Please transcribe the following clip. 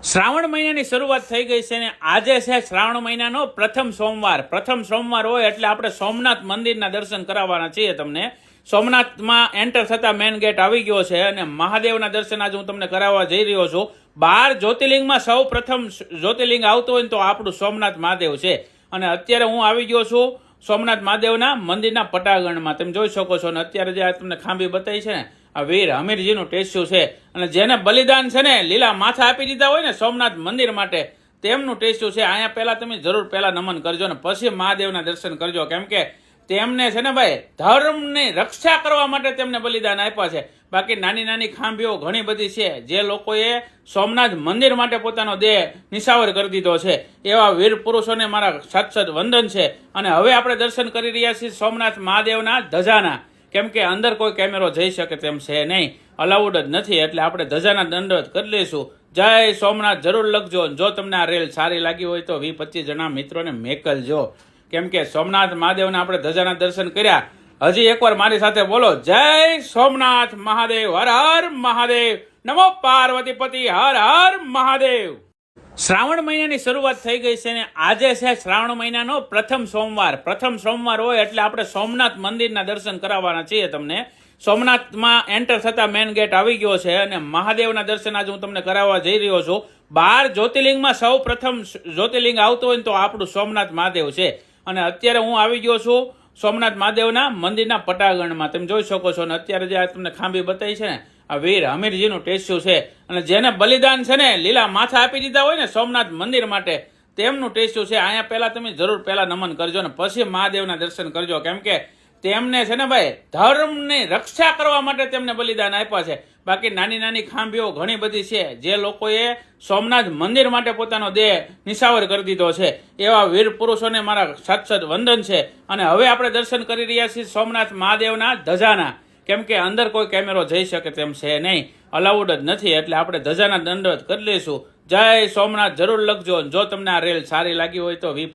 શ્રાવણ મહિનાની શરૂઆત થઈ ગઈ છે ને આજે છે શ્રાવણ મહિનાનો પ્રથમ સોમવાર હોય એટલે આપણે સોમનાથ મંદિરના દર્શન કરાવવાના છીએ તમને. સોમનાથમાં એન્ટર થતા મેન ગેટ આવી ગયો છે અને મહાદેવના દર્શન આજે હું તમને કરાવવા જઈ રહ્યો છું. 12 જ્યોતિર્લિંગમાં સૌ પ્રથમ જ્યોતિર્લિંગ આવતું હોય ને તો આપણું સોમનાથ મહાદેવ છે. અને અત્યારે હું આવી ગયો છું સોમનાથ મહાદેવના મંદિરના પટાગણમાં. તમે જોઈ શકો છો ને અત્યારે જે આ તમને ખાંભી બતાવી છે ને આ વીર હમીરજીનું ટેસ્યુ છે. અને જેને બલિદાન છે ને લીલા માથા આપી દીધા હોય ને સોમનાથ મંદિર માટે તેમનું ટેસ્યુ છે. અહીંયા પહેલા તમે જરૂર પહેલા નમન કરજો ને પછી મહાદેવના દર્શન કરજો. કેમ કે તેમને છે ને ભાઈ ધર્મની રક્ષા કરવા માટે તેમને બલિદાન આપ્યા છે. બાકી નાની નાની ખાંભીઓ ઘણી બધી છે જે લોકોએ સોમનાથ મંદિર માટે પોતાનો દેહ નિશાવર કરી દીધો છે. એવા વીર પુરુષોને મારા સત વંદન છે. અને હવે આપણે દર્શન કરી રહ્યા છીએ સોમનાથ મહાદેવના ધજાના. કેમ કે અંદર કોઈ કેમેરો જઈ શકે તેમ છે નહીં, અલાઉડ જ નથી. એટલે આપણે ધજાના દંડવત કરી લઈશું. જય સોમનાથ જરૂર લખજો. જો તમને આ રેલ સારી લાગી હોય તો 20-25 જણા મિત્રોને મેકલજો. કેમ કે સોમનાથ મહાદેવના આપણે ધજાના દર્શન કર્યા. હજી એકવાર મારી સાથે બોલો, જય સોમનાથ મહાદેવ, હર હર મહાદેવ, નમો પાર્વતીપતિ, હર હર મહાદેવ. શ્રાવણ મહિનાની શરૂઆત થઈ ગઈ છે ને આજે છે શ્રાવણ મહિનાનો પ્રથમ સોમવાર હોય એટલે આપણે સોમનાથ મંદિરના દર્શન કરાવવાના છીએ તમને. સોમનાથમાં એન્ટર થતા મેન ગેટ આવી ગયો છે અને મહાદેવના દર્શન આજે હું તમને કરાવવા જઈ રહ્યો છું. 12 જ્યોતિર્લિંગમાં સૌ પ્રથમ જ્યોતિર્લિંગ આવતું હોય ને તો આપણું સોમનાથ મહાદેવ છે. અને અત્યારે હું આવી ગયો છું સોમનાથ મહાદેવના મંદિરના પટાગણમાં. તમે જોઈ શકો છો ને અત્યારે જે આ તમને ખાંભી બતાવી છે ને આ વીર હમીરજીનું ટેસ્યુ છે. અને જેને બલિદાન છે ને લીલા માથા આપી દીધા હોય ને સોમનાથ મંદિર માટે તેમનું ટેસ્યુ છે. અહીંયા પહેલા તમે જરૂર પહેલા નમન કરજો ને પછી મહાદેવના દર્શન કરજો. કેમ કે તેમને છે ને ભાઈ ધર્મની રક્ષા કરવા માટે તેમને બલિદાન આપ્યા છે. બાકી નાની નાની ખાંભીઓ ઘણી બધી છે જે લોકોએ સોમનાથ મંદિર માટે પોતાનો દેહ નિશાવર કરી દીધો છે. એવા વીર પુરુષોને મારા સત વંદન છે. અને હવે આપણે દર્શન કરી રહ્યા છીએ સોમનાથ મહાદેવના ધજાના. કેમ કે અંદર કોઈ કેમેરો જઈ શકે તેમ છે નહીં, અલાઉડ જ નથી. એટલે આપણે ધજાના દંડવત કરી લઈશું. જય સોમનાથ જરૂર લખજો. જો તમને આ રેલ સારી લાગી હોય તો